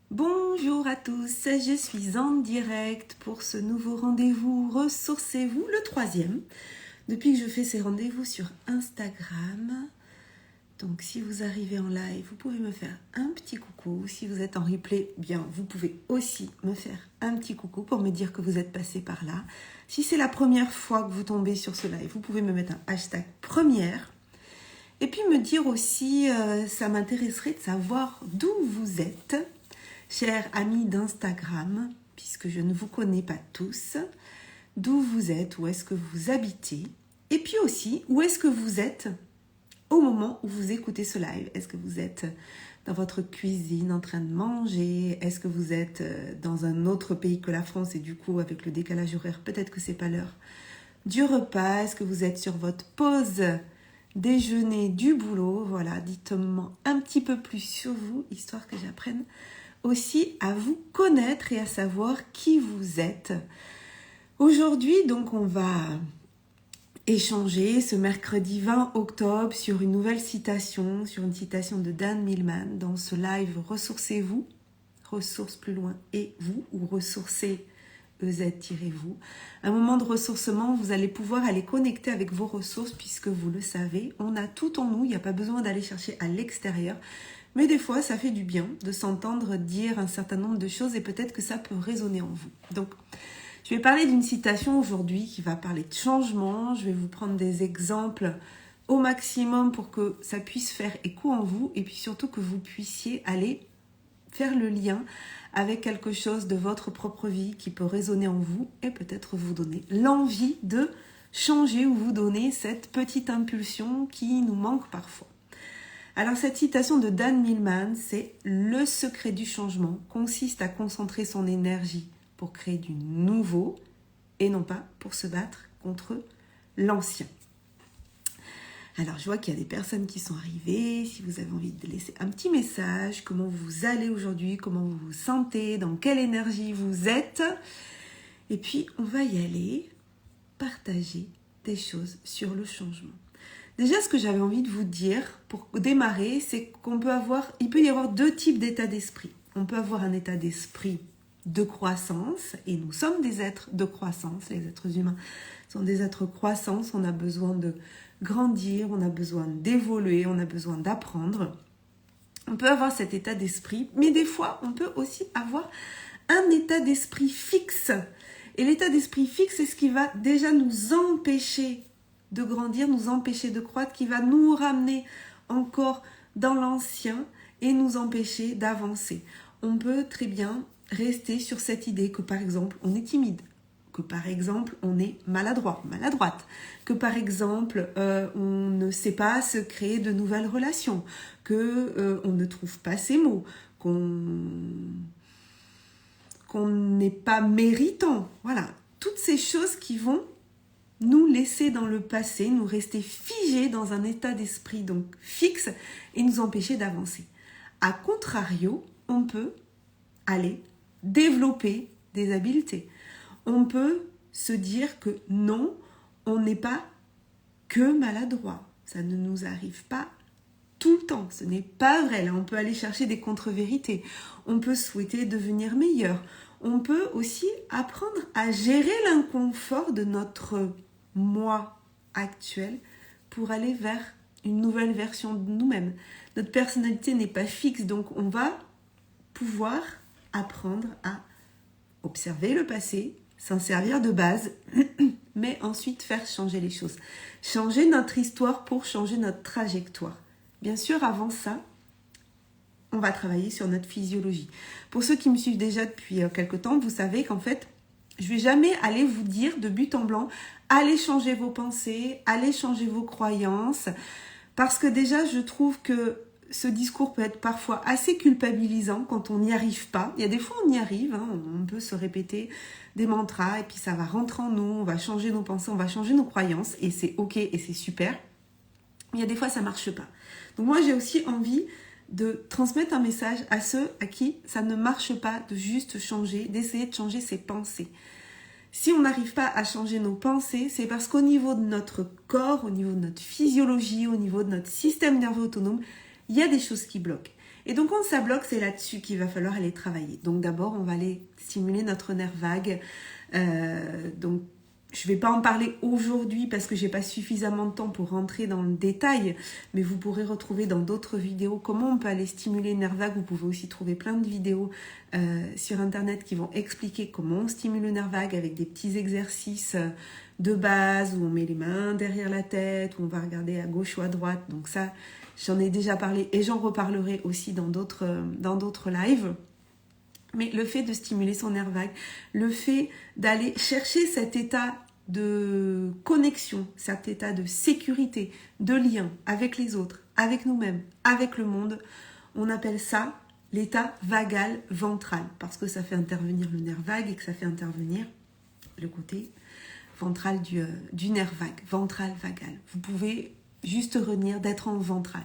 Bonjour à tous, je suis en direct pour ce nouveau rendez-vous Ressourcez-vous, le troisième, depuis que je fais ces rendez-vous sur Instagram. Donc si vous arrivez en live, vous pouvez me faire un petit coucou. Si vous êtes en replay, bien vous pouvez aussi me faire un petit coucou pour me dire que vous êtes passé par là. Si c'est la première fois que vous tombez sur ce live, vous pouvez me mettre un hashtag première. Et puis me dire aussi, ça m'intéresserait de savoir d'où vous êtes. Chers amis d'Instagram, puisque je ne vous connais pas tous, d'où vous êtes, où est-ce que vous habitez, et puis aussi, où est-ce que vous êtes au moment où vous écoutez ce live. Est-ce que vous êtes dans votre cuisine en train de manger? Est-ce que vous êtes dans un autre pays que la France et du coup, avec le décalage horaire, peut-être que c'est pas l'heure du repas? Est-ce que vous êtes sur votre pause déjeuner du boulot? Voilà, dites-moi un petit peu plus sur vous, histoire que j'apprenne aussi à vous connaître et à savoir qui vous êtes. Aujourd'hui, donc, on va échanger ce mercredi 20 octobre sur une nouvelle citation, sur une citation de Dan Millman dans ce live Ressourcez-vous, ressource plus loin et vous, ou ressourcez EZ-vous. Un moment de ressourcement, vous allez pouvoir aller connecter avec vos ressources puisque vous le savez, on a tout en nous, il n'y a pas besoin d'aller chercher à l'extérieur. Mais des fois, ça fait du bien de s'entendre dire un certain nombre de choses et peut-être que ça peut résonner en vous. Donc, je vais parler d'une citation aujourd'hui qui va parler de changement. Je vais vous prendre des exemples au maximum pour que ça puisse faire écho en vous et puis surtout que vous puissiez aller faire le lien avec quelque chose de votre propre vie qui peut résonner en vous et peut-être vous donner l'envie de changer ou vous donner cette petite impulsion qui nous manque parfois. Alors cette citation de Dan Millman, c'est « Le secret du changement consiste à concentrer son énergie pour créer du nouveau et non pas pour se battre contre l'ancien ». Alors je vois qu'il y a des personnes qui sont arrivées, si vous avez envie de laisser un petit message, comment vous allez aujourd'hui, comment vous vous sentez, dans quelle énergie vous êtes. Et puis on va y aller, partager des choses sur le changement. Déjà, ce que j'avais envie de vous dire pour démarrer, c'est il peut y avoir deux types d'état d'esprit. On peut avoir un état d'esprit de croissance, et nous sommes des êtres de croissance, les êtres humains sont des êtres croissants, on a besoin de grandir, on a besoin d'évoluer, on a besoin d'apprendre. On peut avoir cet état d'esprit, mais des fois, on peut aussi avoir un état d'esprit fixe. Et l'état d'esprit fixe, c'est ce qui va déjà nous empêcher de grandir, nous empêcher de croître, qui va nous ramener encore dans l'ancien et nous empêcher d'avancer. On peut très bien rester sur cette idée que par exemple on est timide, que par exemple on est maladroit, maladroite, que par exemple on ne sait pas se créer de nouvelles relations, que on ne trouve pas ses mots, qu'on n'est pas méritant. Voilà, toutes ces choses qui vont nous laisser dans le passé, nous rester figés dans un état d'esprit donc fixe et nous empêcher d'avancer. A contrario, on peut aller développer des habiletés. On peut se dire que non, on n'est pas que maladroit. Ça ne nous arrive pas tout le temps. Ce n'est pas vrai. Là, on peut aller chercher des contre-vérités. On peut souhaiter devenir meilleur. On peut aussi apprendre à gérer l'inconfort de notre moi actuel pour aller vers une nouvelle version de nous-mêmes. Notre personnalité n'est pas fixe, donc on va pouvoir apprendre à observer le passé, s'en servir de base, mais ensuite faire changer les choses. Changer notre histoire pour changer notre trajectoire. Bien sûr, avant ça, on va travailler sur notre physiologie. Pour ceux qui me suivent déjà depuis quelque temps, vous savez qu'en fait, je ne vais jamais aller vous dire de but en blanc, allez changer vos pensées, allez changer vos croyances, parce que déjà, je trouve que ce discours peut être parfois assez culpabilisant quand on n'y arrive pas. Il y a des fois, on y arrive, hein, on peut se répéter des mantras, et puis ça va rentrer en nous, on va changer nos pensées, on va changer nos croyances, et c'est ok, et c'est super. Il y a des fois, ça ne marche pas. Donc moi, j'ai aussi envie de transmettre un message à ceux à qui ça ne marche pas de juste changer, d'essayer de changer ses pensées. Si on n'arrive pas à changer nos pensées, c'est parce qu'au niveau de notre corps, au niveau de notre physiologie, au niveau de notre système nerveux autonome, il y a des choses qui bloquent. Et donc quand ça bloque, c'est là-dessus qu'il va falloir aller travailler. Donc d'abord, on va aller stimuler notre nerf vague. Donc je ne vais pas en parler aujourd'hui parce que j'ai pas suffisamment de temps pour rentrer dans le détail, mais vous pourrez retrouver dans d'autres vidéos comment on peut aller stimuler le nerf vague. Vous pouvez aussi trouver plein de vidéos sur internet qui vont expliquer comment on stimule le nerf vague avec des petits exercices de base où on met les mains derrière la tête, où on va regarder à gauche ou à droite. Donc ça, j'en ai déjà parlé et j'en reparlerai aussi dans d'autres lives. Mais le fait de stimuler son nerf vague, le fait d'aller chercher cet état de connexion, cet état de sécurité, de lien avec les autres, avec nous-mêmes, avec le monde, on appelle ça l'état vagal ventral, parce que ça fait intervenir le nerf vague et que ça fait intervenir le côté ventral du nerf vague, ventral vagal. Vous pouvez juste retenir d'être en ventral.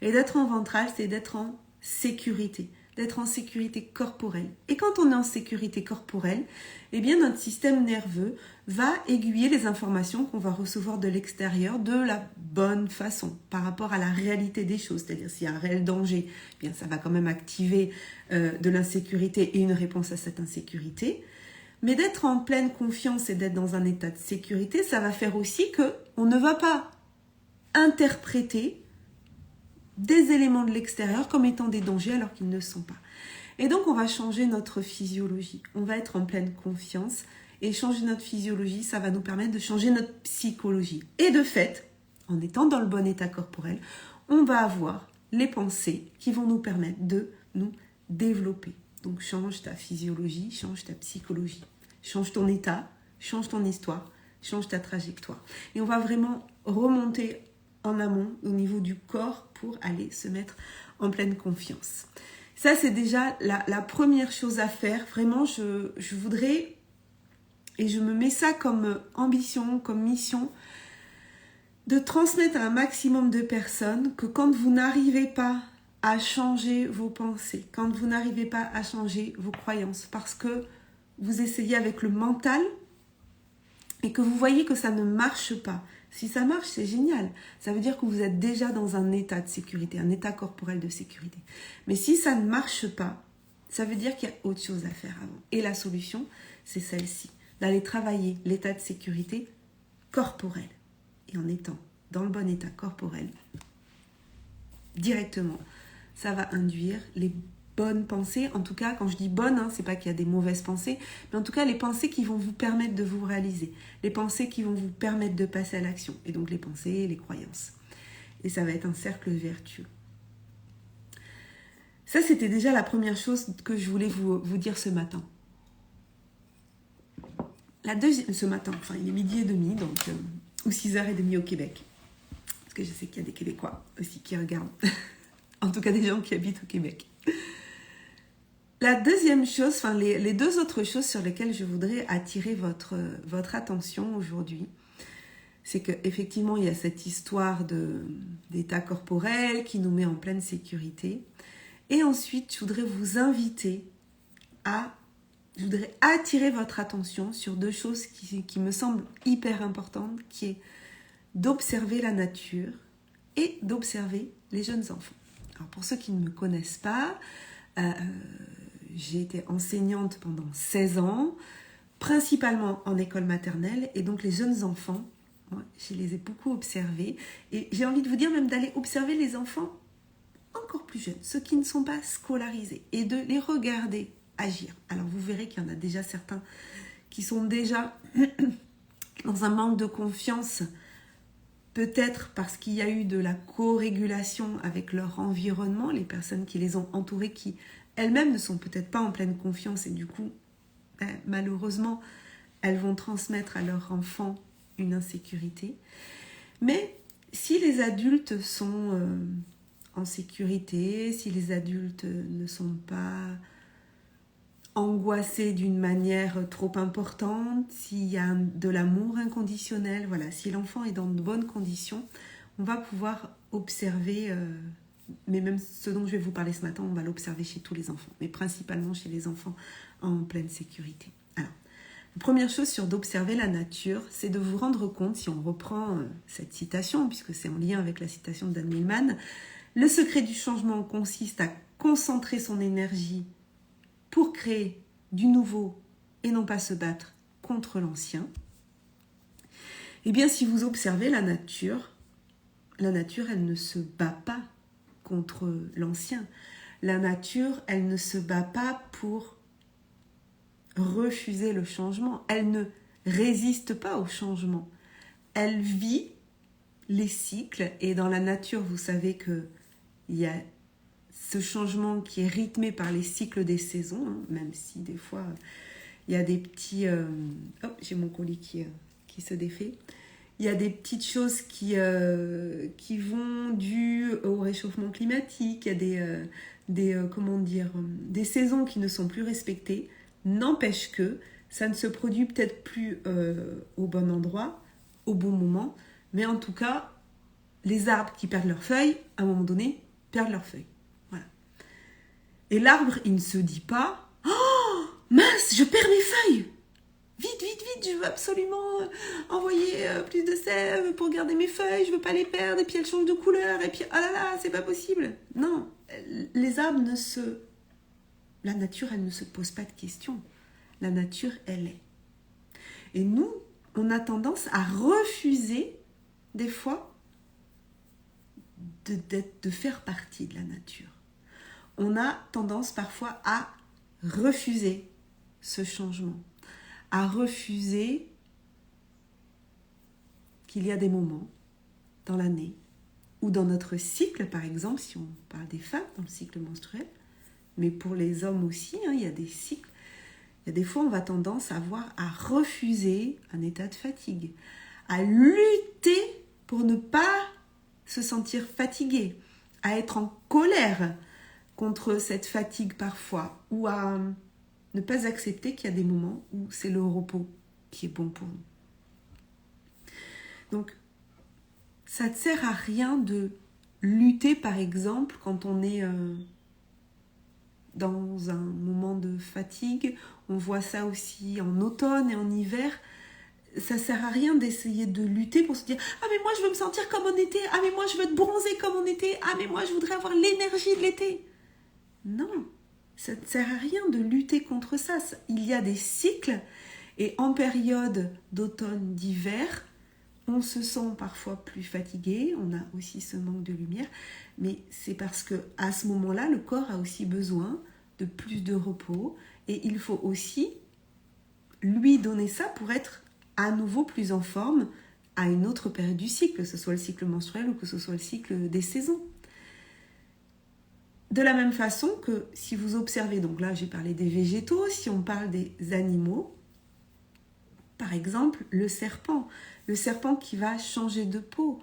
Et d'être en ventral, c'est d'être en sécurité. D'être en sécurité corporelle. Et quand on est en sécurité corporelle, eh bien notre système nerveux va aiguiller les informations qu'on va recevoir de l'extérieur de la bonne façon par rapport à la réalité des choses. C'est-à-dire s'il y a un réel danger, eh bien ça va quand même activer de l'insécurité et une réponse à cette insécurité. Mais d'être en pleine confiance et d'être dans un état de sécurité, ça va faire aussi qu'on ne va pas interpréter des éléments de l'extérieur comme étant des dangers alors qu'ils ne sont pas. Et donc on va changer notre physiologie. On va être en pleine confiance et changer notre physiologie, ça va nous permettre de changer notre psychologie. Et de fait, en étant dans le bon état corporel, on va avoir les pensées qui vont nous permettre de nous développer. Donc change ta physiologie, change ta psychologie, change ton état, change ton histoire, change ta trajectoire. Et on va vraiment remonter en amont au niveau du corps pour aller se mettre en pleine confiance. Ça, c'est déjà la première chose à faire. Vraiment, je voudrais, et je me mets ça comme ambition, comme mission, de transmettre à un maximum de personnes que quand vous n'arrivez pas à changer vos pensées, quand vous n'arrivez pas à changer vos croyances, parce que vous essayez avec le mental et que vous voyez que ça ne marche pas. Si ça marche, c'est génial. Ça veut dire que vous êtes déjà dans un état de sécurité, un état corporel de sécurité. Mais si ça ne marche pas, ça veut dire qu'il y a autre chose à faire avant. Et la solution, c'est celle-ci, d'aller travailler l'état de sécurité corporel. Et en étant dans le bon état corporel, directement, ça va induire les bonnes pensées. En tout cas, quand je dis bonnes, c'est pas qu'il y a des mauvaises pensées, mais en tout cas les pensées qui vont vous permettre de vous réaliser, les pensées qui vont vous permettre de passer à l'action, et donc les pensées, les croyances. Et ça va être un cercle vertueux. Ça, c'était déjà la première chose que je voulais vous dire ce matin. La deuxième, ce matin, enfin il est 12h30, donc, ou 6h30 au Québec, parce que je sais qu'il y a des Québécois aussi qui regardent, en tout cas des gens qui habitent au Québec. La deuxième chose, enfin les deux autres choses sur lesquelles je voudrais attirer votre attention aujourd'hui, c'est qu'effectivement il y a cette histoire d'état corporel qui nous met en pleine sécurité. Et ensuite, je voudrais vous inviter je voudrais attirer votre attention sur deux choses qui me semblent hyper importantes, qui est d'observer la nature et d'observer les jeunes enfants. Alors pour ceux qui ne me connaissent pas, j'ai été enseignante pendant 16 ans, principalement en école maternelle, et donc les jeunes enfants, moi, je les ai beaucoup observés, et j'ai envie de vous dire même d'aller observer les enfants encore plus jeunes, ceux qui ne sont pas scolarisés, et de les regarder agir. Alors vous verrez qu'il y en a déjà certains qui sont déjà dans un manque de confiance, peut-être parce qu'il y a eu de la co-régulation avec leur environnement, les personnes qui les ont entourés, qui elles-mêmes ne sont peut-être pas en pleine confiance, et du coup, malheureusement, elles vont transmettre à leur enfant une insécurité. Mais si les adultes sont en sécurité, si les adultes ne sont pas angoissés d'une manière trop importante, s'il y a de l'amour inconditionnel, voilà, si l'enfant est dans de bonnes conditions, on va pouvoir observer, mais même ce dont je vais vous parler ce matin, on va l'observer chez tous les enfants, mais principalement chez les enfants en pleine sécurité. Alors, la première chose sur d'observer la nature, c'est de vous rendre compte, si on reprend cette citation, puisque c'est en lien avec la citation de Dan Millman, le secret du changement consiste à concentrer son énergie pour créer du nouveau et non pas se battre contre l'ancien. Eh bien, si vous observez la nature, elle ne se bat pas contre l'ancien. La nature, elle ne se bat pas pour refuser le changement. Elle ne résiste pas au changement. Elle vit les cycles. Et dans la nature, vous savez qu'il y a ce changement qui est rythmé par les cycles des saisons, hein, même si des fois, il y a des petits... j'ai mon colis qui se défait. Il y a des petites choses qui vont dues au réchauffement climatique. Il y a des saisons qui ne sont plus respectées. N'empêche que ça ne se produit peut-être plus au bon endroit, au bon moment. Mais en tout cas, les arbres qui perdent leurs feuilles, à un moment donné, perdent leurs feuilles. Voilà. Et l'arbre, il ne se dit pas « Oh, mince, je perds mes feuilles !» Vite, vite, vite, je veux absolument envoyer plus de sève pour garder mes feuilles, je veux pas les perdre, et puis elles changent de couleur, et puis, oh là là, c'est pas possible. Non, les arbres la nature, elle ne se pose pas de questions. La nature, elle est. Et nous, on a tendance à refuser, des fois, de faire partie de la nature. On a tendance parfois à refuser ce changement, à refuser qu'il y a des moments dans l'année ou dans notre cycle, par exemple, si on parle des femmes dans le cycle menstruel, mais pour les hommes aussi, hein, il y a des cycles. Il y a des fois, on va tendance à refuser un état de fatigue, à lutter pour ne pas se sentir fatigué, à être en colère contre cette fatigue parfois, ou à ne pas accepter qu'il y a des moments où c'est le repos qui est bon pour nous. Donc, ça ne sert à rien de lutter, par exemple, quand on est dans un moment de fatigue. On voit ça aussi en automne et en hiver. Ça ne sert à rien d'essayer de lutter pour se dire « Ah, mais moi, je veux me sentir comme en été. Ah, mais moi, je veux être bronzée comme en été. Ah, mais moi, je voudrais avoir l'énergie de l'été. » Non, ça ne sert à rien de lutter contre ça. Il y a des cycles et en période d'automne, d'hiver, on se sent parfois plus fatigué, on a aussi ce manque de lumière, mais c'est parce qu'à ce moment-là, le corps a aussi besoin de plus de repos et il faut aussi lui donner ça pour être à nouveau plus en forme à une autre période du cycle, que ce soit le cycle menstruel ou que ce soit le cycle des saisons. De la même façon que si vous observez, donc là j'ai parlé des végétaux, si on parle des animaux, par exemple le serpent qui va changer de peau,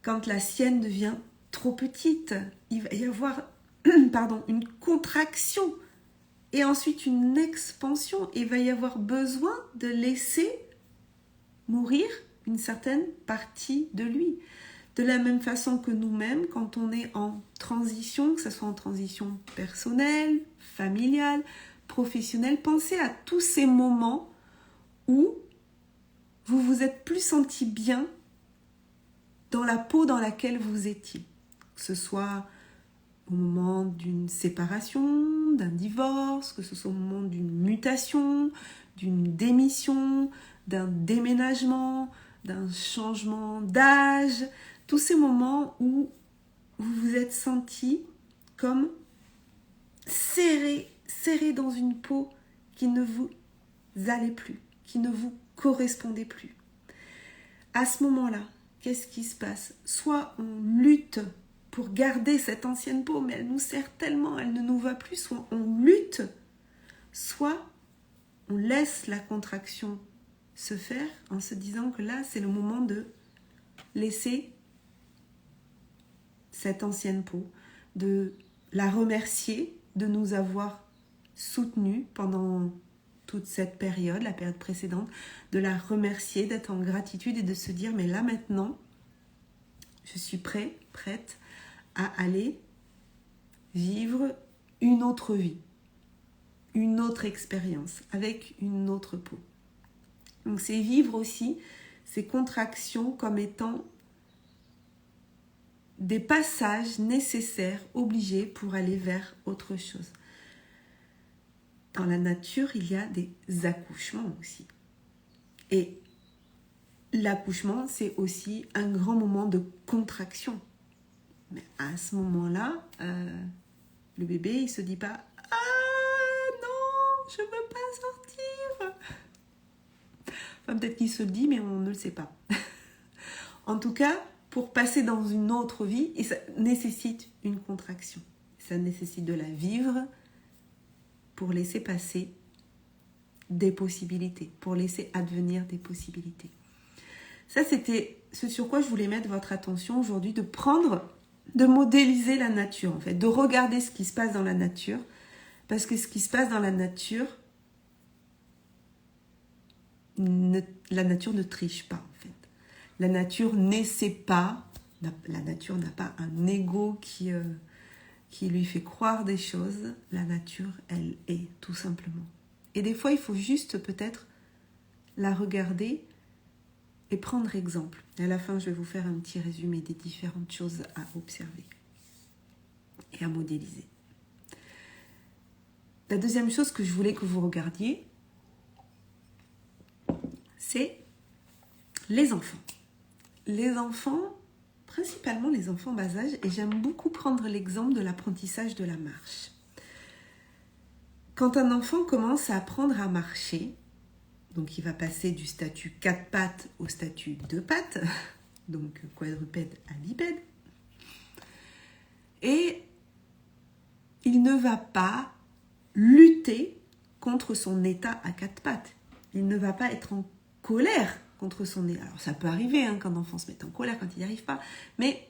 quand la sienne devient trop petite, il va y avoir une contraction et ensuite une expansion, et il va y avoir besoin de laisser mourir une certaine partie de lui. De la même façon que nous-mêmes, quand on est en transition, que ce soit en transition personnelle, familiale, professionnelle, pensez à tous ces moments où vous vous êtes plus senti bien dans la peau dans laquelle vous étiez. Que ce soit au moment d'une séparation, d'un divorce, que ce soit au moment d'une mutation, d'une démission, d'un déménagement, d'un changement d'âge, tous ces moments où vous vous êtes senti comme serré dans une peau qui ne vous allait plus, qui ne vous correspondait plus. À ce moment-là, qu'est-ce qui se passe? Soit on lutte pour garder cette ancienne peau, mais elle nous sert tellement, elle ne nous va plus, soit on lutte, soit on laisse la contraction se faire en se disant que là, c'est le moment de laisser cette ancienne peau, de la remercier de nous avoir soutenus pendant toute cette période, la période précédente, de la remercier, d'être en gratitude et de se dire, mais là maintenant, je suis prête à aller vivre une autre vie, une autre expérience, avec une autre peau. Donc c'est vivre aussi ces contractions comme étant des passages nécessaires, obligés pour aller vers autre chose. Dans la nature, il y a des accouchements aussi. Et l'accouchement, c'est aussi un grand moment de contraction. Mais à ce moment-là, le bébé, il ne se dit pas « Ah non, je ne veux pas sortir !» Enfin, peut-être qu'il se le dit, mais on ne le sait pas. En tout cas, pour passer dans une autre vie, et ça nécessite une contraction. Ça nécessite de la vivre pour laisser passer des possibilités, pour laisser advenir des possibilités. Ça, c'était ce sur quoi je voulais mettre votre attention aujourd'hui, de modéliser la nature, en fait, de regarder ce qui se passe dans la nature, parce que ce qui se passe dans la nature, la nature ne triche pas, en fait. La nature n'essaie pas, la nature n'a pas un ego qui lui fait croire des choses. La nature, elle est, tout simplement. Et des fois, il faut juste peut-être la regarder et prendre exemple. Et à la fin, je vais vous faire un petit résumé des différentes choses à observer et à modéliser. La deuxième chose que je voulais que vous regardiez, c'est les enfants. Les enfants, principalement les enfants bas âge, et j'aime beaucoup prendre l'exemple de l'apprentissage de la marche. Quand un enfant commence à apprendre à marcher, donc il va passer du statut 4 pattes au statut 2 pattes, donc quadrupède à bipède, et il ne va pas lutter contre son état à 4 pattes. Il ne va pas être en colère contre son état. Alors ça peut arriver qu'un enfant se mette en colère quand il n'y arrive pas, mais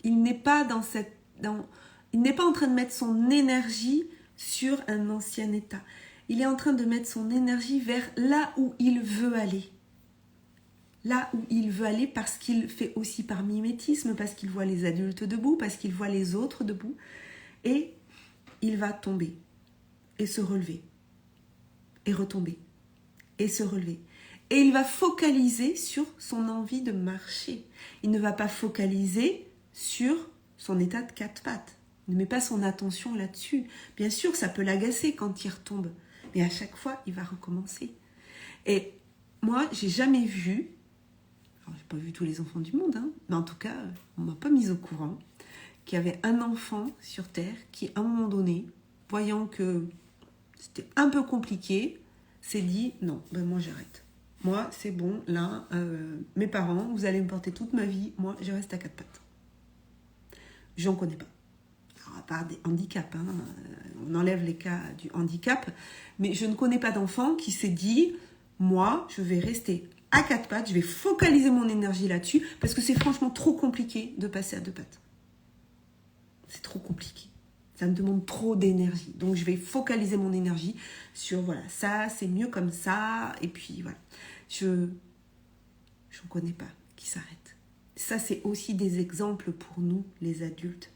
il n'est pas il n'est pas en train de mettre son énergie sur un ancien état. Il est en train de mettre son énergie vers là où il veut aller. Là où il veut aller parce qu'il fait aussi par mimétisme, parce qu'il voit les adultes debout, parce qu'il voit les autres debout. Et il va tomber et se relever. Et retomber. Et se relever. Et il va focaliser sur son envie de marcher. Il ne va pas focaliser sur son état de 4 pattes. Il ne met pas son attention là-dessus. Bien sûr, ça peut l'agacer quand il retombe. Mais à chaque fois, il va recommencer. Et moi, j'ai jamais vu, alors j'ai pas vu tous les enfants du monde, mais en tout cas, on m'a pas mise au courant, qu'il y avait un enfant sur Terre qui, à un moment donné, voyant que c'était un peu compliqué, s'est dit, non, moi j'arrête. Moi, c'est bon, là, mes parents, vous allez me porter toute ma vie, moi, je reste à 4 pattes. J'en connais pas. Alors, à part des handicaps, on enlève les cas du handicap, mais je ne connais pas d'enfant qui s'est dit, moi, je vais rester à 4 pattes, je vais focaliser mon énergie là-dessus, parce que c'est franchement trop compliqué de passer à 2 pattes. C'est trop compliqué. Ça me demande trop d'énergie. Donc, je vais focaliser mon énergie sur, voilà, ça, c'est mieux comme ça, et puis, voilà. Je n'en connais pas qui s'arrête. Ça, c'est aussi des exemples pour nous, les adultes.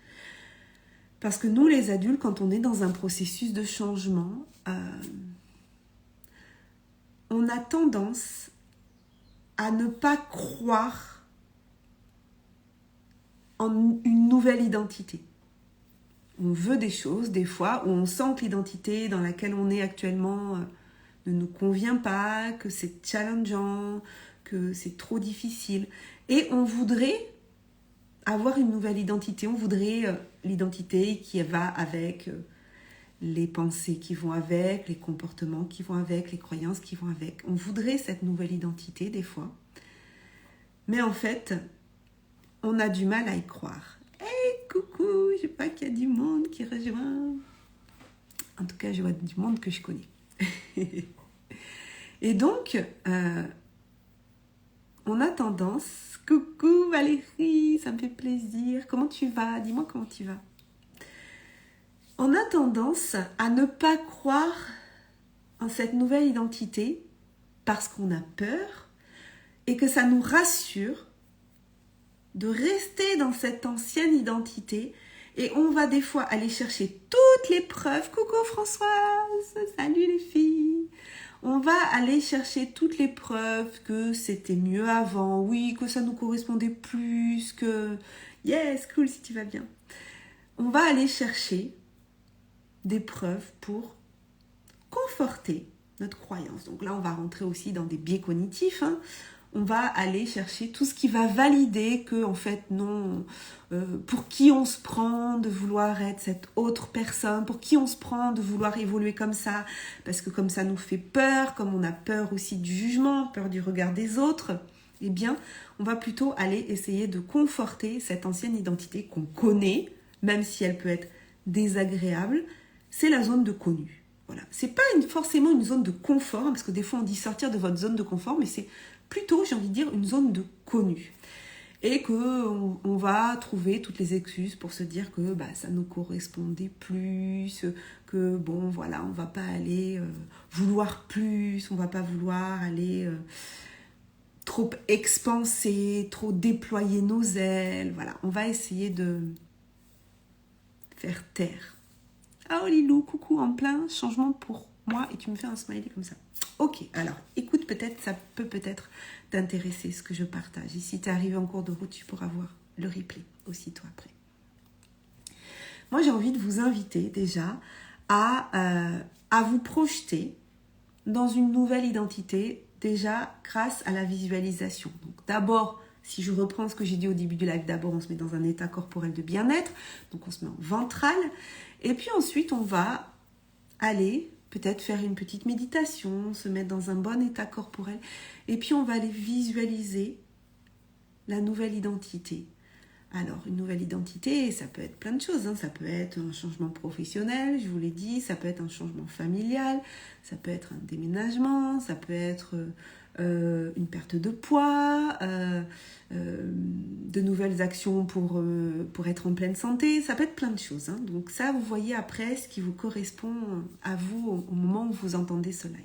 Parce que nous, les adultes, quand on est dans un processus de changement, on a tendance à ne pas croire en une nouvelle identité. On veut des choses, des fois, où on sent que l'identité dans laquelle on est actuellement ne nous convient pas, que c'est challengeant, que c'est trop difficile. Et on voudrait avoir une nouvelle identité. On voudrait l'identité qui va avec les pensées qui vont avec, les comportements qui vont avec, les croyances qui vont avec. On voudrait cette nouvelle identité des fois. Mais en fait, on a du mal à y croire. Hey, coucou, je vois qu'il y a du monde qui rejoint. En tout cas, je vois du monde que je connais. Et donc, on a tendance... Coucou Valérie, ça me fait plaisir. Comment tu vas? Dis-moi comment tu vas. On a tendance à ne pas croire en cette nouvelle identité parce qu'on a peur et que ça nous rassure de rester dans cette ancienne identité. Et on va des fois aller chercher toutes les preuves. Coucou Françoise, salut les filles. On va aller chercher toutes les preuves que c'était mieux avant, oui, que ça nous correspondait plus, que... Yes, cool si tu vas bien. On va aller chercher des preuves pour conforter notre croyance. Donc là, on va rentrer aussi dans des biais cognitifs, hein. On va aller chercher tout ce qui va valider que, en fait, non, pour qui on se prend de vouloir être cette autre personne, pour qui on se prend de vouloir évoluer comme ça, parce que comme ça nous fait peur, comme on a peur aussi du jugement, peur du regard des autres, eh bien, on va plutôt aller essayer de conforter cette ancienne identité qu'on connaît, même si elle peut être désagréable. C'est la zone de connu. Voilà. C'est pas forcément une zone de confort, parce que des fois on dit sortir de votre zone de confort, mais c'est plutôt, j'ai envie de dire, une zone de connu. Et qu'on va trouver toutes les excuses pour se dire que ça nous correspondait plus, que bon, voilà, on va pas aller vouloir plus, on va pas vouloir aller trop expanser, trop déployer nos ailes. Voilà, on va essayer de faire taire. Ah, oh, Lilou, coucou, en plein changement pour moi, et tu me fais un smiley comme ça. Ok, alors écoute, peut-être, ça peut peut-être t'intéresser ce que je partage. Et si tu es arrivé en cours de route, tu pourras voir le replay aussitôt après. Moi, j'ai envie de vous inviter déjà à vous projeter dans une nouvelle identité, déjà grâce à la visualisation. Donc d'abord, si je reprends ce que j'ai dit au début du live, d'abord on se met dans un état corporel de bien-être, donc on se met en ventral, et puis ensuite on va aller peut-être faire une petite méditation, se mettre dans un bon état corporel, et puis on va aller visualiser la nouvelle identité. Alors, une nouvelle identité, ça peut être plein de choses, hein. Ça peut être un changement professionnel, je vous l'ai dit, ça peut être un changement familial, ça peut être un déménagement, ça peut être une perte de poids, de nouvelles actions pour être en pleine santé, ça peut être plein de choses, hein. Donc ça, vous voyez après ce qui vous correspond à vous au moment où vous entendez ce live.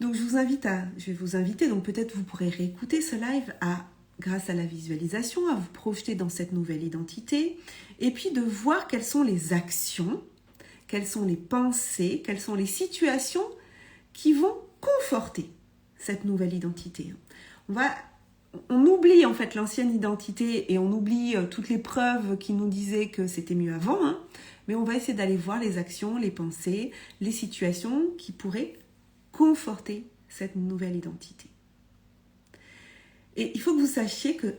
Donc je vais vous inviter, donc peut-être vous pourrez réécouter ce live grâce à la visualisation, à vous projeter dans cette nouvelle identité, et puis de voir quelles sont les actions, quelles sont les pensées, quelles sont les situations qui vont conforter cette nouvelle identité. On oublie en fait l'ancienne identité et on oublie toutes les preuves qui nous disaient que c'était mieux avant, hein, mais on va essayer d'aller voir les actions, les pensées, les situations qui pourraient conforter cette nouvelle identité. Et il faut que vous sachiez que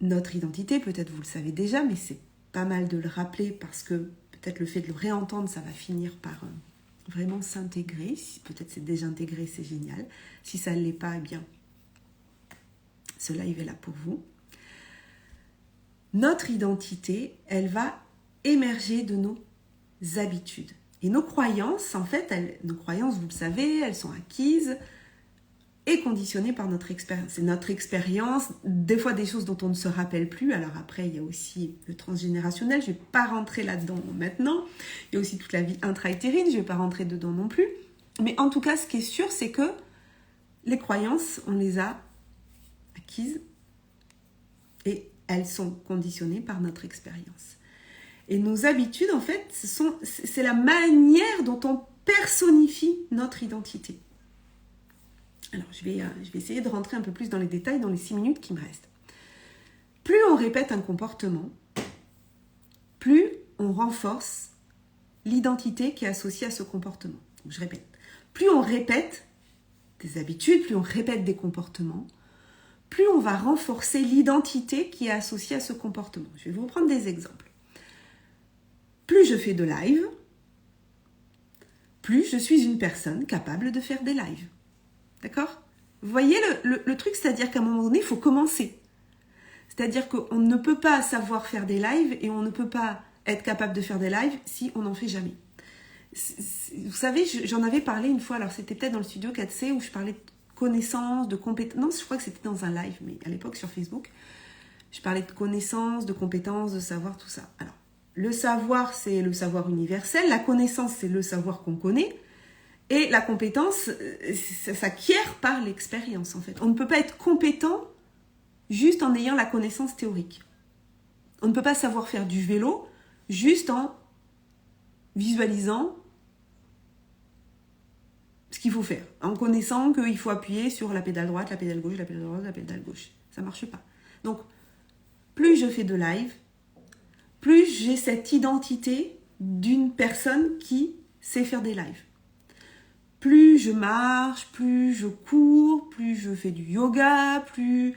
notre identité, peut-être vous le savez déjà, mais c'est pas mal de le rappeler parce que peut-être le fait de le réentendre, ça va finir par vraiment s'intégrer. Si peut-être c'est déjà intégré, c'est génial. Si ça ne l'est pas, eh bien, ce live est là pour vous. Notre identité, elle va émerger de nos habitudes. Et nos croyances, en fait, nos croyances, vous le savez, elles sont acquises et conditionnées par notre expérience. C'est notre expérience, des fois des choses dont on ne se rappelle plus. Alors après, il y a aussi le transgénérationnel, je ne vais pas rentrer là-dedans maintenant. Il y a aussi toute la vie intra-utérine, je ne vais pas rentrer dedans non plus. Mais en tout cas, ce qui est sûr, c'est que les croyances, on les a acquises et elles sont conditionnées par notre expérience. Et nos habitudes, en fait, c'est la manière dont on personnifie notre identité. Alors, je vais essayer de rentrer un peu plus dans les détails dans les 6 minutes qui me restent. Plus on répète un comportement, plus on renforce l'identité qui est associée à ce comportement. Donc, je répète. Plus on répète des habitudes, plus on répète des comportements, plus on va renforcer l'identité qui est associée à ce comportement. Je vais vous prendre des exemples. Plus je fais de live, plus je suis une personne capable de faire des lives. D'accord ? Vous voyez le truc, c'est-à-dire qu'à un moment donné, il faut commencer. C'est-à-dire qu'on ne peut pas savoir faire des lives et on ne peut pas être capable de faire des lives si on n'en fait jamais. Vous savez, j'en avais parlé une fois, alors c'était peut-être dans le studio 4C où je parlais de connaissances, de compétences. Non, je crois que c'était dans un live, mais à l'époque sur Facebook. Je parlais de connaissances, de compétences, de savoir, tout ça. Alors, le savoir, c'est le savoir universel. La connaissance, c'est le savoir qu'on connaît. Et la compétence, ça s'acquiert par l'expérience, en fait. On ne peut pas être compétent juste en ayant la connaissance théorique. On ne peut pas savoir faire du vélo juste en visualisant ce qu'il faut faire, en connaissant qu'il faut appuyer sur la pédale droite, la pédale gauche, la pédale droite, la pédale gauche. Ça ne marche pas. Donc, plus je fais de live, plus j'ai cette identité d'une personne qui sait faire des lives. Plus je marche, plus je cours, plus je fais du yoga, plus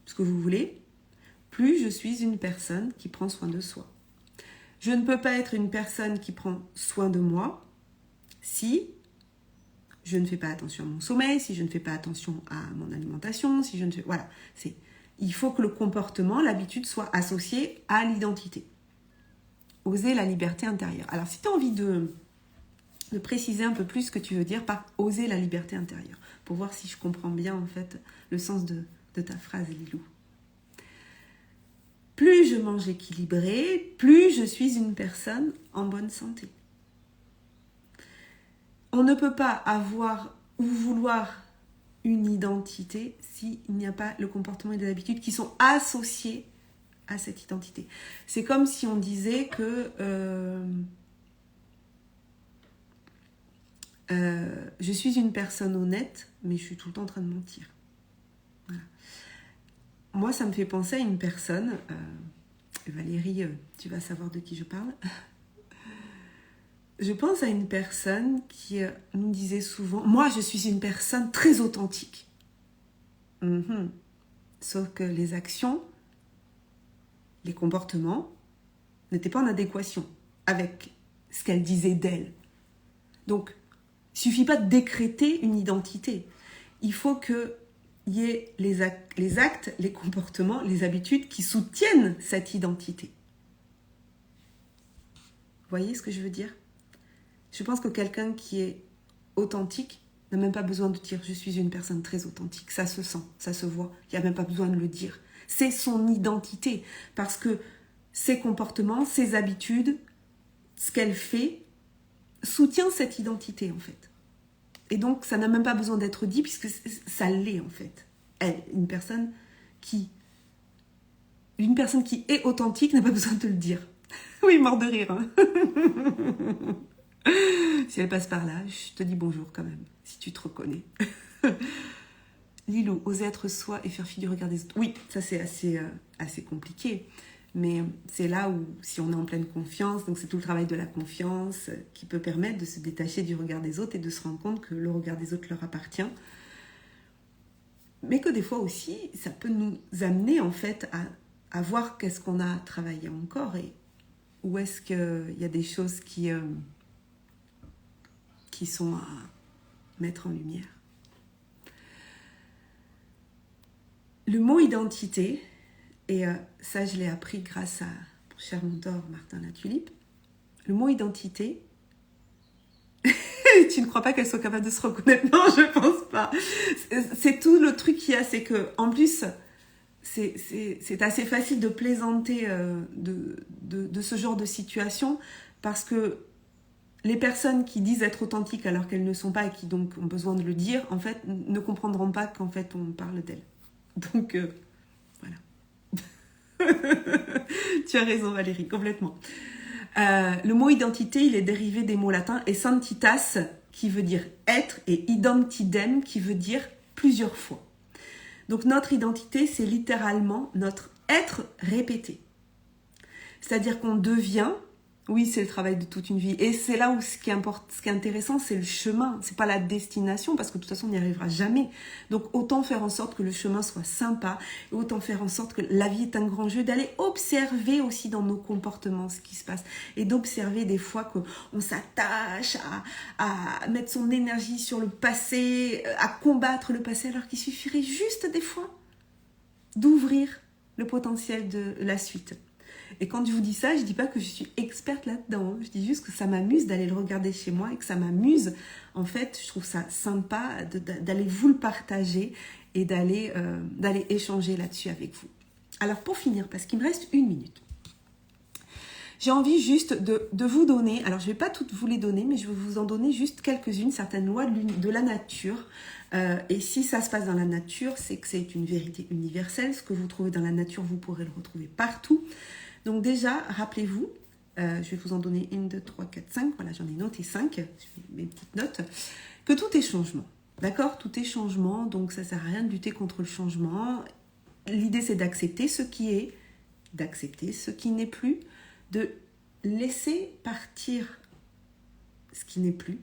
ce que vous voulez, plus je suis une personne qui prend soin de soi. Je ne peux pas être une personne qui prend soin de moi si je ne fais pas attention à mon sommeil, si je ne fais pas attention à mon alimentation, si je ne fais... Voilà, il faut que le comportement, l'habitude soit associée à l'identité. Oser la liberté intérieure. Alors, si tu as envie de préciser un peu plus ce que tu veux dire par oser la liberté intérieure, pour voir si je comprends bien, en fait, le sens de ta phrase, Lilou. Plus je mange équilibré, plus je suis une personne en bonne santé. On ne peut pas avoir ou vouloir une identité s'il n'y a pas le comportement et les habitudes qui sont associés à cette identité. C'est comme si on disait que je suis une personne honnête, mais je suis tout le temps en train de mentir. Voilà. Moi, ça me fait penser à une personne, Valérie, tu vas savoir de qui je parle. Je pense à une personne qui nous disait souvent « Moi, je suis une personne très authentique. » Sauf que les actions, les comportements n'étaient pas en adéquation avec ce qu'elle disait d'elle. Donc, il ne suffit pas de décréter une identité. Il faut qu'il y ait les actes, les comportements, les habitudes qui soutiennent cette identité. Vous voyez ce que je veux dire ? Je pense que quelqu'un qui est authentique n'a même pas besoin de dire « je suis une personne très authentique ». Ça se sent, ça se voit, il n'y a même pas besoin de le dire. C'est son identité, parce que ses comportements, ses habitudes, ce qu'elle fait, soutient cette identité en fait. Et donc ça n'a même pas besoin d'être dit, puisque ça l'est en fait. Elle, une personne qui est authentique n'a pas besoin de le dire. Oui, mort de rire. Hein. Si elle passe par là, je te dis bonjour quand même, si tu te reconnais. Lilou, oser être soi et faire fi du regard des autres. Oui, ça c'est assez compliqué. Mais c'est là où, si on est en pleine confiance, donc c'est tout le travail de la confiance qui peut permettre de se détacher du regard des autres et de se rendre compte que le regard des autres leur appartient. Mais que des fois aussi, ça peut nous amener en fait à voir qu'est-ce qu'on a travaillé encore et où est-ce qu'il y a des choses qui sont à mettre en lumière. Le mot identité, et ça je l'ai appris grâce à mon cher mentor Martin Latulippe, le mot identité, tu ne crois pas qu'elle soit capable de se reconnaître? Non, je pense pas. C'est tout le truc qu'il y a, c'est que en plus, c'est assez facile de plaisanter de ce genre de situation, parce que les personnes qui disent être authentiques alors qu'elles ne sont pas et qui donc ont besoin de le dire, en fait, ne comprendront pas qu'en fait on parle d'elles. Donc, voilà. Tu as raison Valérie, complètement. Le mot identité, il est dérivé des mots latins essentitas, qui veut dire être, et identidem, qui veut dire plusieurs fois. Donc notre identité, c'est littéralement notre être répété. C'est-à-dire qu'on devient, oui, c'est le travail de toute une vie. Et c'est là où ce qui est intéressant, c'est le chemin. C'est pas la destination, parce que de toute façon, on n'y arrivera jamais. Donc, autant faire en sorte que le chemin soit sympa, et autant faire en sorte que la vie est un grand jeu, d'aller observer aussi dans nos comportements ce qui se passe. Et d'observer des fois qu'on s'attache à mettre son énergie sur le passé, à combattre le passé, alors qu'il suffirait juste des fois d'ouvrir le potentiel de la suite. Et quand je vous dis ça, je ne dis pas que je suis experte là-dedans. Je dis juste que ça m'amuse d'aller le regarder chez moi et que ça m'amuse. En fait, je trouve ça sympa d'aller vous le partager et d'aller échanger là-dessus avec vous. Alors pour finir, parce qu'il me reste 1 minute, j'ai envie juste de vous donner, alors je ne vais pas toutes vous les donner, mais je vais vous en donner juste quelques-unes, certaines lois de la nature. Et si ça se passe dans la nature, c'est que c'est une vérité universelle. Ce que vous trouvez dans la nature, vous pourrez le retrouver partout. Donc déjà, rappelez-vous, Je vais vous en donner 1, 2, 3, 4, 5. Voilà, j'en ai noté 5. Je fais mes petites notes. Que tout est changement. D'accord? Tout est changement, donc ça ne sert à rien de lutter contre le changement. L'idée, c'est d'accepter ce qui est, d'accepter ce qui n'est plus, de laisser partir ce qui n'est plus,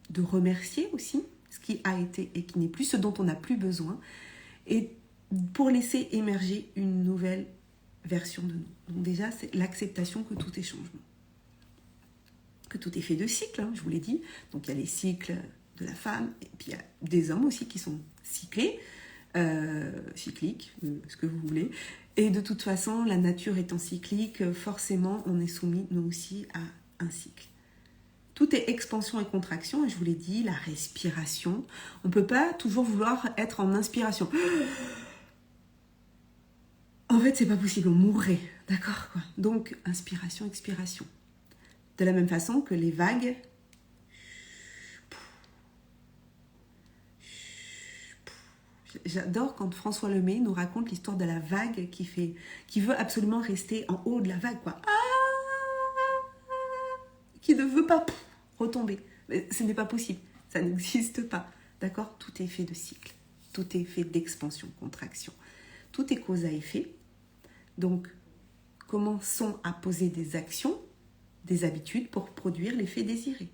de remercier aussi ce qui a été et qui n'est plus, ce dont on n'a plus besoin, et pour laisser émerger une nouvelle version de nous. Donc déjà, c'est l'acceptation que tout est changement. Que tout est fait de cycles, hein, je vous l'ai dit. Donc il y a les cycles de la femme, et puis il y a des hommes aussi qui sont cyclés, cycliques, ce que vous voulez. Et de toute façon, la nature étant cyclique, forcément, on est soumis, nous aussi, à un cycle. Tout est expansion et contraction, et je vous l'ai dit, la respiration. On ne peut pas toujours vouloir être en inspiration. En fait, c'est pas possible, on mourrait, d'accord, quoi. Donc, inspiration, expiration. De la même façon que les vagues, j'adore quand François Lemay nous raconte l'histoire de la vague qui veut absolument rester en haut de la vague, quoi. Qui ne veut pas retomber. Mais ce n'est pas possible, ça n'existe pas, d'accord? Tout est fait de cycle, tout est fait d'expansion, contraction. Tout est cause à effet. Donc, commençons à poser des actions, des habitudes pour produire l'effet désiré,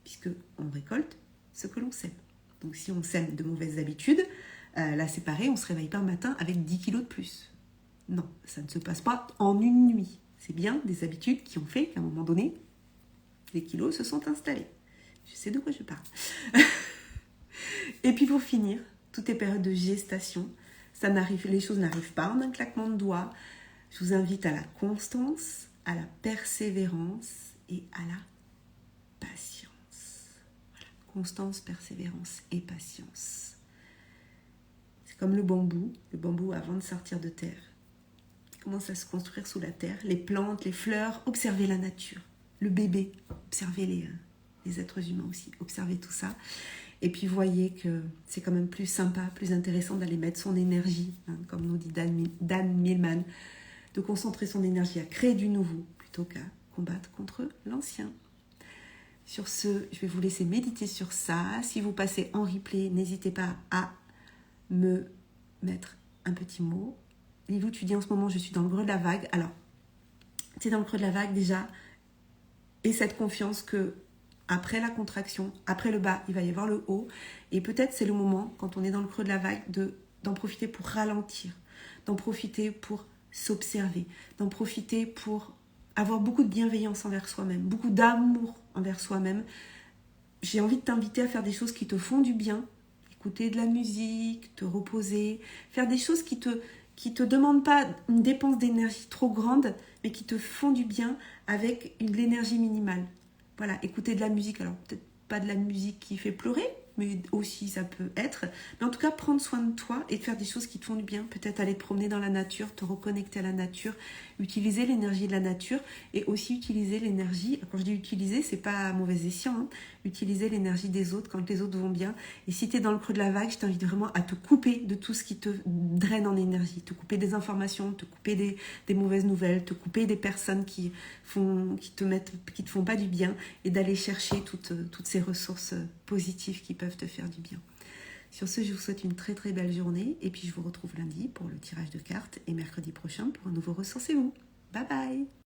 puisque on récolte ce que l'on sème. Donc, si on sème de mauvaises habitudes, là c'est pareil, on ne se réveille pas un matin avec 10 kilos de plus. Non, ça ne se passe pas en une nuit. C'est bien des habitudes qui ont fait qu'à un moment donné, les kilos se sont installés. Je sais de quoi je parle. Et puis pour finir, tout est période de gestation. Les choses n'arrivent pas en un claquement de doigts. Je vous invite à la constance, à la persévérance et à la patience. Voilà. Constance, persévérance et patience. C'est comme le bambou. Le bambou, avant de sortir de terre, il commence à se construire sous la terre. Les plantes, les fleurs, observez la nature. Le bébé, observez les êtres humains aussi. Observez tout ça. Et puis voyez que c'est quand même plus sympa, plus intéressant d'aller mettre son énergie, hein, comme nous dit Dan Millman, de concentrer son énergie à créer du nouveau plutôt qu'à combattre contre l'ancien. Sur ce, je vais vous laisser méditer sur ça. Si vous passez en replay, n'hésitez pas à me mettre un petit mot. Lilou, tu dis en ce moment, je suis dans le creux de la vague. Alors, tu es dans le creux de la vague déjà, et cette confiance que après la contraction, après le bas, il va y avoir le haut. Et peut-être c'est le moment, quand on est dans le creux de la vague, d'en profiter pour ralentir, d'en profiter pour s'observer, d'en profiter pour avoir beaucoup de bienveillance envers soi-même, beaucoup d'amour envers soi-même. J'ai envie de t'inviter à faire des choses qui te font du bien, écouter de la musique, te reposer, faire des choses qui te demandent pas une dépense d'énergie trop grande, mais qui te font du bien avec l'énergie minimale. Voilà, écouter de la musique, alors peut-être pas de la musique qui fait pleurer, mais aussi ça peut être. Mais en tout cas, prendre soin de toi et de faire des choses qui te font du bien. Peut-être aller te promener dans la nature, te reconnecter à la nature, utiliser l'énergie de la nature et aussi utiliser l'énergie, quand je dis utiliser, c'est pas à mauvais escient, hein, utiliser l'énergie des autres quand les autres vont bien. Et si tu es dans le creux de la vague, je t'invite vraiment à te couper de tout ce qui te draine en énergie, te couper des informations, te couper des mauvaises nouvelles, te couper des personnes qui te font pas du bien et d'aller chercher toutes ces ressources positives qui peuvent te faire du bien. Sur ce, je vous souhaite une très très belle journée et puis je vous retrouve lundi pour le tirage de cartes et mercredi prochain pour un nouveau Ressourcez-vous. Bye bye!